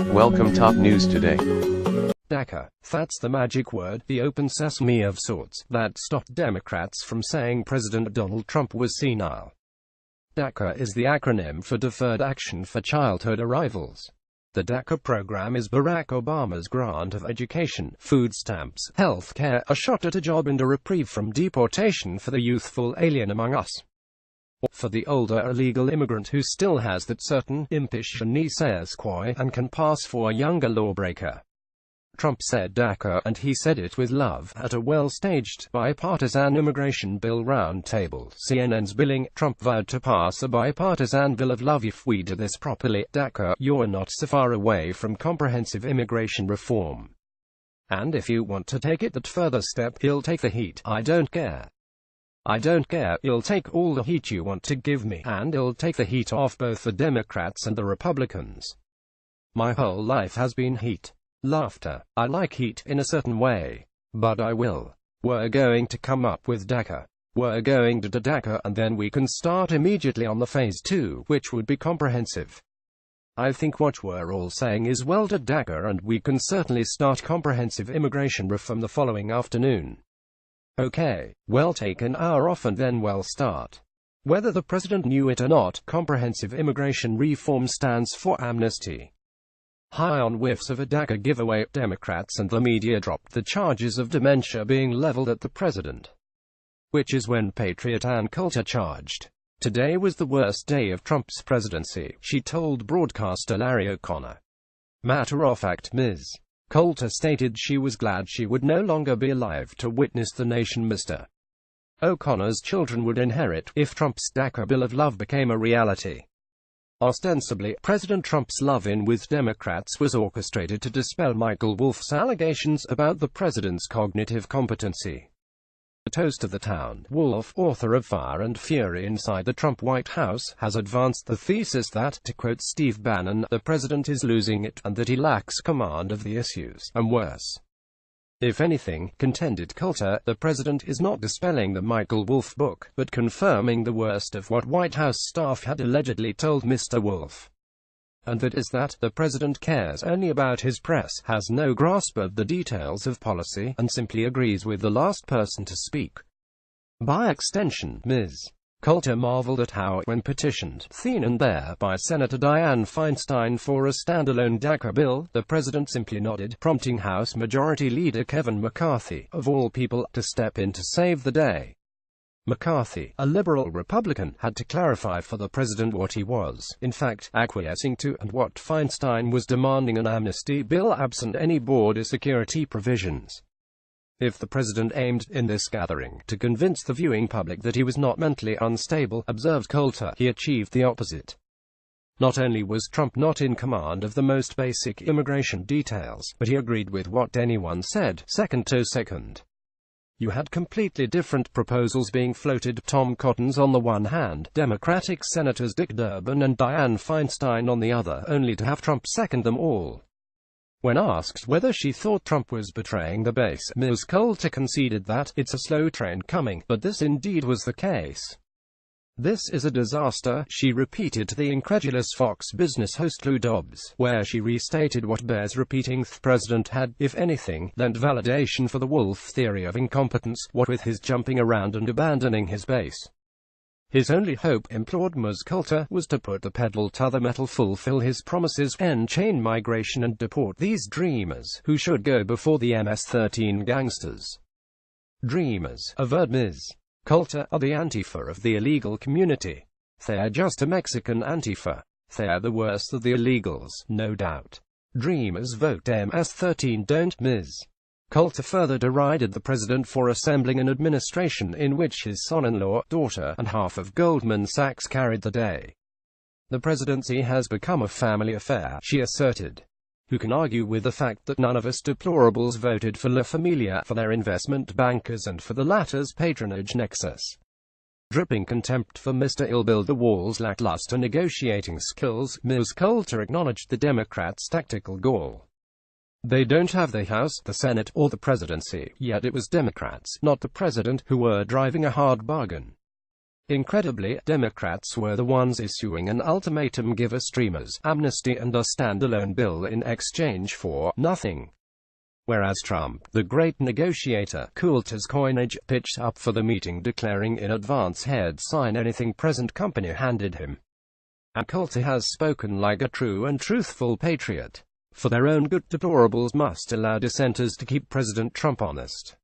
Welcome top news today. DACA. That's the magic word, the open sesame of sorts, that stopped Democrats from saying President Donald Trump was senile. DACA is the acronym for Deferred Action for Childhood Arrivals. The DACA program is Barack Obama's grant of education, food stamps, health care, a shot at a job and a reprieve from deportation for the youthful alien among us. Or for the older illegal immigrant who still has that certain impish je ne sais quoi and can pass for a younger lawbreaker. Trump said DACA, and he said it with love, at a well-staged, bipartisan immigration bill roundtable. CNN's billing, Trump vowed to pass a bipartisan bill of love if we do this properly. DACA, you're not so far away from comprehensive immigration reform. And if you want to take it that further step, he'll take the heat. I don't care. I don't care, you'll take all the heat you want to give me, and it'll take the heat off both the Democrats and the Republicans. My whole life has been heat. Laughter. I like heat in a certain way. But I will. We're going to come up with DACA. We're going to do DACA, and then we can start immediately on the phase 2, which would be comprehensive. I think what we're all saying is well do DACA, and we can certainly start comprehensive immigration reform the following afternoon. Okay, we'll take an hour off and then we'll start. Whether the president knew it or not, comprehensive immigration reform stands for amnesty. High on whiffs of a DACA giveaway, Democrats and the media dropped the charges of dementia being leveled at the president. Which is when Patriot Ann Coulter charged. Today was the worst day of Trump's presidency, she told broadcaster Larry O'Connor. Matter of fact, Ms. Coulter stated she was glad she would no longer be alive to witness the nation. Mr. O'Connor's children would inherit if Trump's DACA bill of love became a reality. Ostensibly, President Trump's love-in with Democrats was orchestrated to dispel Michael Wolff's allegations about the president's cognitive competency. The toast of the town, Wolff, author of Fire and Fury Inside the Trump White House, has advanced the thesis that, to quote Steve Bannon, the president is losing it, and that he lacks command of the issues, and worse. If anything, contended Coulter, the president is not dispelling the Michael Wolff book, but confirming the worst of what White House staff had allegedly told Mr. Wolff. And that is that the president cares only about his press, has no grasp of the details of policy, and simply agrees with the last person to speak. By extension, Ms. Coulter marveled at how, when petitioned, then and there, by Senator Dianne Feinstein for a standalone DACA bill, the president simply nodded, prompting House Majority Leader Kevin McCarthy, of all people, to step in to save the day. McCarthy, a liberal Republican, had to clarify for the president what he was, in fact, acquiescing to, and what Feinstein was demanding: an amnesty bill absent any border security provisions. If the president aimed, in this gathering, to convince the viewing public that he was not mentally unstable, observed Coulter, he achieved the opposite. Not only was Trump not in command of the most basic immigration details, but he agreed with what anyone said, second to second. You had completely different proposals being floated, Tom Cotton's on the one hand, Democratic Senators Dick Durbin and Dianne Feinstein on the other, only to have Trump second them all. When asked whether she thought Trump was betraying the base, Ms. Coulter conceded that, it's a slow train coming, but this indeed was the case. This is a disaster, she repeated to the incredulous Fox Business host Lou Dobbs, where she restated what bears repeating: the president had, if anything, lent validation for the Wolff theory of incompetence, what with his jumping around and abandoning his base. His only hope, implored Ms. Coulter, was to put the pedal to the metal, fulfill his promises, end chain migration and deport these dreamers, who should go before the MS-13 gangsters. Dreamers, averred Ms. Coulter, are the Antifa of the illegal community. They're just a Mexican Antifa. They're the worst of the illegals, no doubt. Dreamers vote MS-13 don't. Ms. Coulter further derided the president for assembling an administration in which his son-in-law, daughter, and half of Goldman Sachs carried the day. The presidency has become a family affair, she asserted. Who can argue with the fact that none of us deplorables voted for La Familia, for their investment bankers and for the latter's patronage nexus? Dripping contempt for Mr. Ill-Build-the-Wall's lackluster negotiating skills, Ms. Coulter acknowledged the Democrats' tactical gall. They don't have the House, the Senate, or the presidency, yet it was Democrats, not the president, who were driving a hard bargain. Incredibly, Democrats were the ones issuing an ultimatum: give us Dreamers, amnesty and a standalone bill in exchange for nothing. Whereas Trump, the great negotiator, cooled his coinage, pitched up for the meeting declaring in advance he'd sign anything present company handed him. And Coulter has spoken like a true and truthful patriot. For their own good, deplorables must allow dissenters to keep President Trump honest.